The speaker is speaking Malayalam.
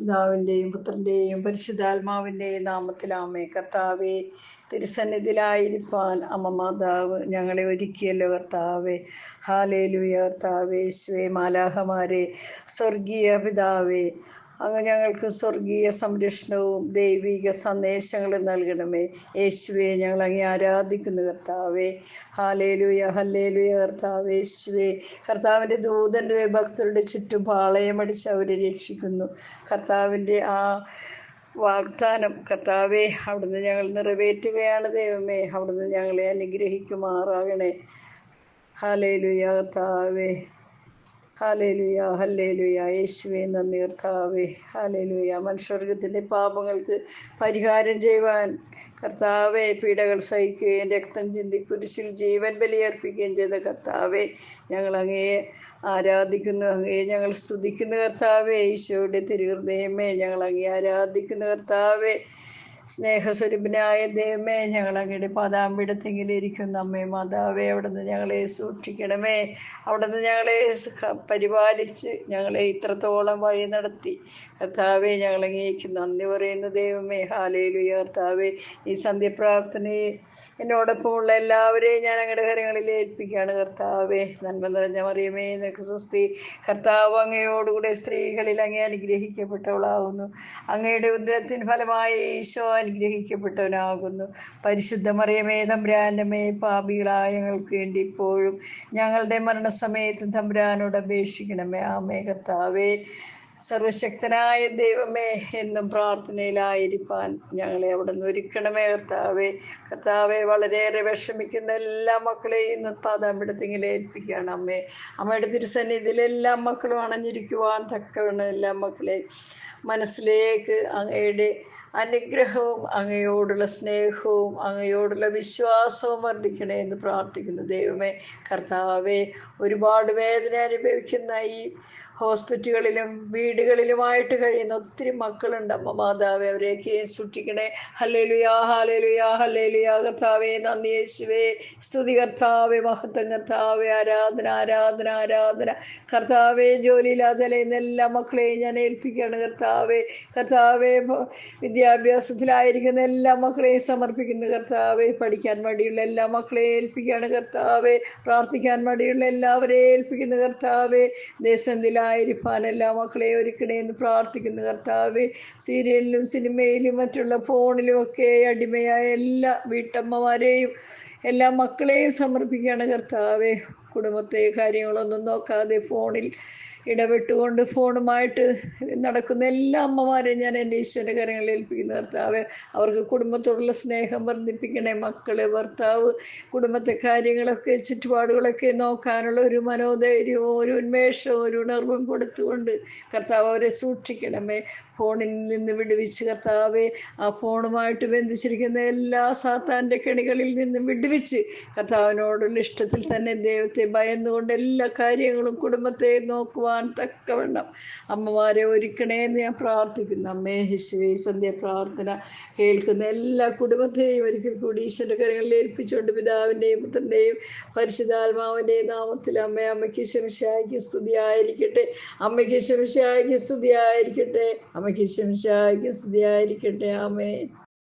പിതാവിൻ്റെയും പുത്രൻ്റെയും പരിശുദ്ധാത്മാവിൻ്റെയും നാമത്തിലാമേ. കർത്താവെ, തിരുസന്നിധിയിലായിരിക്കാൻ അമ്മ മാതാവ് ഞങ്ങളെ ഒരുക്കിയല്ലോ കർത്താവെ. ഹാലേലുയ കർത്താവേ. യേശുവേ, മാലാഹമാരെ, സ്വർഗീയ പിതാവേ, അങ്ങ് ഞങ്ങൾക്ക് സ്വർഗീയ സംരക്ഷണവും ദൈവിക സന്ദേശങ്ങളും നൽകണമേ. യേശുവെ, ഞങ്ങൾ അങ്ങേ ആരാധിക്കുന്നു കർത്താവെ. ഹാലേലുയ ഹല്ലേലുയ കർത്താവേ. യേശുവേ, കർത്താവിൻ്റെ ദൂതൻ്റെ ഭക്തരുടെ ചുറ്റും പാളയമടിച്ച് അവരെ രക്ഷിക്കുന്നു. കർത്താവിൻ്റെ ആ വാഗ്ദാനം കർത്താവെ, അവിടുന്ന് ഞങ്ങൾ നിറവേറ്റുകയാണ് ദൈവമേ. അവിടുന്ന് ഞങ്ങളെ അനുഗ്രഹിക്കുമാറാകണേ. ഹല്ലേലൂയ കർത്താവേ. Hallelujah hallelujah. യേശുവേ, നന്ദി കർത്താവേ. ഹല്ലേലൂയ. മനുഷ്യവർഗത്തിൻ്റെ പാപങ്ങൾക്ക് പരിഹാരം ചെയ്യുവാൻ കർത്താവെ പീഡകൾ സഹിക്കുകയും രക്തം ചിന്തി കുരിശിൽ ജീവൻ ബലിയർപ്പിക്കുകയും ചെയ്ത കർത്താവെ, ഞങ്ങൾ അങ്ങയെ ആരാധിക്കുന്നു, അങ്ങയെ ഞങ്ങൾ സ്തുതിക്കുന്നു കർത്താവെ. ഈശോയുടെ തിരുഹൃദയമേ, ഞങ്ങൾ അങ്ങയെ ആരാധിക്കുന്നു കർത്താവെ. സ്നേഹസ്വരൂപനായ ദൈവമേ, ഞങ്ങൾ അങ്ങയുടെ പാദാമ്പീഠത്തെങ്കിലിരിക്കുന്ന അമ്മേ മാതാവേ, അവിടുന്ന് ഞങ്ങളെ സൂക്ഷിക്കണമേ. അവിടുന്ന് ഞങ്ങളെ പരിപാലിച്ച് ഞങ്ങളെ ഇത്രത്തോളം വഴി നടത്തി കർത്താവെ. ഞങ്ങളങ്ങേക്ക് നന്ദി പറയുന്ന ദൈവമേ. ഹല്ലേലൂയ കർത്താവെ. ഈ സന്ധ്യപ്രാർത്ഥനയെ എന്നോടൊപ്പമുള്ള എല്ലാവരെയും ഞാൻ അങ്ങയുടെ കരങ്ങളിൽ ഏൽപ്പിക്കുകയാണ് കർത്താവെ. നന്മ നിറഞ്ഞ മറിയമേ, നിനക്ക് സ്വസ്തി. കർത്താവ് അങ്ങയോടുകൂടെ സ്ത്രീകളിൽ അങ്ങേ അനുഗ്രഹിക്കപ്പെട്ടവളാകുന്നു. അങ്ങയുടെ ഉദരത്തിൻ ഫലമായി ഈശോ അനുഗ്രഹിക്കപ്പെട്ടവനാകുന്നു. പരിശുദ്ധ മറിയമേ, തമ്പുരാൻ്റെ അമ്മേ, പാപികളായ ഞങ്ങൾക്ക് വേണ്ടി ഇപ്പോഴും ഞങ്ങളുടെ മരണസമയത്തും തമ്പുരാനോട് അപേക്ഷിക്കണമേ. ആമേ. കർത്താവേ, സർവശക്തനായ ദൈവമേ, എന്നും പ്രാർത്ഥനയിലായിരിക്കാൻ ഞങ്ങളെ അവിടെ നിന്ന് ഒരുക്കണമേ കർത്താവെ. കർത്താവെ, വളരെയേറെ വിഷമിക്കുന്ന എല്ലാ മക്കളെയും ഇന്ന് പാദാമ്പീഠത്തിൽ ഏൽപ്പിക്കുകയാണ് അമ്മേ. അമ്മയുടെ തിരുസന്നിധിയിൽ എല്ലാ മക്കളും അണഞ്ഞിരിക്കുവാൻ തക്കവണ്ണം എല്ലാ മക്കളെ മനസ്സിലേക്ക് അങ്ങയുടെ അനുഗ്രഹവും അങ്ങയോടുള്ള സ്നേഹവും അങ്ങയോടുള്ള വിശ്വാസവും വർദ്ധിക്കണേ എന്ന് പ്രാർത്ഥിക്കുന്നു ദൈവമേ. കർത്താവെ, ഒരുപാട് വേദന അനുഭവിക്കുന്ന ഈ ഹോസ്പിറ്റലുകളിലും വീടുകളിലുമായിട്ട് കഴിയുന്ന ഒത്തിരി മക്കളുണ്ട് അമ്മ മാതാവേ. അവരെയൊക്കെ സൂക്ഷിക്കണേ. ഹല്ലേലൂയാ ഹല്ലേലൂയാ ഹല്ലേലൂയാ കർത്താവേ. നന്ദി യേശുവേ. സ്തുതി കർത്താവേ. മഹത്വം കർത്താവേ. ആരാധന ആരാധന ആരാധന കർത്താവേ. ജോലിയില്ലാതെ അലയുന്ന എല്ലാ മക്കളെയും ഞാൻ ഏൽപ്പിക്കുകയാണ് കർത്താവേ. കർത്താവേ, വിദ്യാഭ്യാസത്തിലായിരിക്കുന്ന എല്ലാ മക്കളെയും സമർപ്പിക്കുന്നു കർത്താവേ. പഠിക്കാൻ മടിയുള്ള എല്ലാ മക്കളെയും ഏൽപ്പിക്കുകയാണ് കർത്താവേ. പ്രാർത്ഥിക്കാൻ മടിയുള്ള എല്ലാവരെയും ഏൽപ്പിക്കുന്നു കർത്താവേ. ദേശത്തിലായിരിക്കാൻ എല്ലാ മക്കളെയും ഒരുക്കണേ എന്ന് പ്രാർത്ഥിക്കുന്നു കർത്താവേ. സീരിയലിലും സിനിമയിലും മറ്റുള്ള ഫോണിലും ഒക്കെ അടിമയായ എല്ലാ വീട്ടമ്മമാരെയും എല്ലാ മക്കളെയും സമർപ്പിക്കുകയാണ് കർത്താവേ. കുടുംബത്തെ കാര്യങ്ങളൊന്നും നോക്കാതെ ഫോണിൽ ഇടപെട്ടുകൊണ്ട് ഫോണുമായിട്ട് നടക്കുന്ന എല്ലാ അമ്മമാരെയും ഞാൻ എൻ്റെ ഈശ്വരൻ്റെ കരങ്ങളിൽ ഏൽപ്പിക്കുന്ന കർത്താവേ. അവർക്ക് കുടുംബത്തോടുള്ള സ്നേഹം വർദ്ധിപ്പിക്കണേ. മക്കള്, ഭർത്താവ്, കുടുംബത്തെ കാര്യങ്ങളൊക്കെ ചുറ്റുപാടുകളൊക്കെ നോക്കാനുള്ള ഒരു മനോധൈര്യവും ഒരു ഉന്മേഷവും ഒരു ഉണർവും കൊടുത്തുകൊണ്ട് കർത്താവ് അവരെ സൂക്ഷിക്കണമേ. ഫോണിൽ നിന്ന് വിടുവിച്ച് കർത്താവെ, ആ ഫോണുമായിട്ട് ബന്ധിച്ചിരിക്കുന്ന എല്ലാ സാത്താൻ്റെ കെണികളിൽ നിന്നും വിടുവിച്ച് കർത്താവിനോടുള്ള ഇഷ്ടത്തിൽ തന്നെ ദൈവത്തെ ഭയന്നുകൊണ്ട് എല്ലാ കാര്യങ്ങളും കുടുംബത്തെ നോക്കുവാൻ തക്കവണ്ണം അമ്മമാരെ ഒരുക്കണേ എന്ന് ഞാൻ പ്രാർത്ഥിക്കുന്നു അമ്മേ. യേശുവേ, സന്ധ്യ പ്രാർത്ഥന കേൾക്കുന്ന എല്ലാ കുടുംബത്തെയും ഒരിക്കൽ കൂടി ഈശ്വരൻ്റെ കരങ്ങളിൽ ഏൽപ്പിച്ചുകൊണ്ട് പിതാവിൻ്റെയും പുത്രൻ്റെയും പരിശുദ്ധാത്മാവിൻ്റെയും നാമത്തിൽ അമ്മേ. അമ്മയ്ക്ക് ശംശായിക്ക് സ്തുതിയായിരിക്കട്ടെ. അമ്മയ്ക്ക് ശംശായിക്ക് സ്തുതിയായിരിക്കട്ടെ. അമ്മയ്ക്ക് ശംശായിക്ക് സ്തുതിയായിരിക്കട്ടെ. ആമേൻ.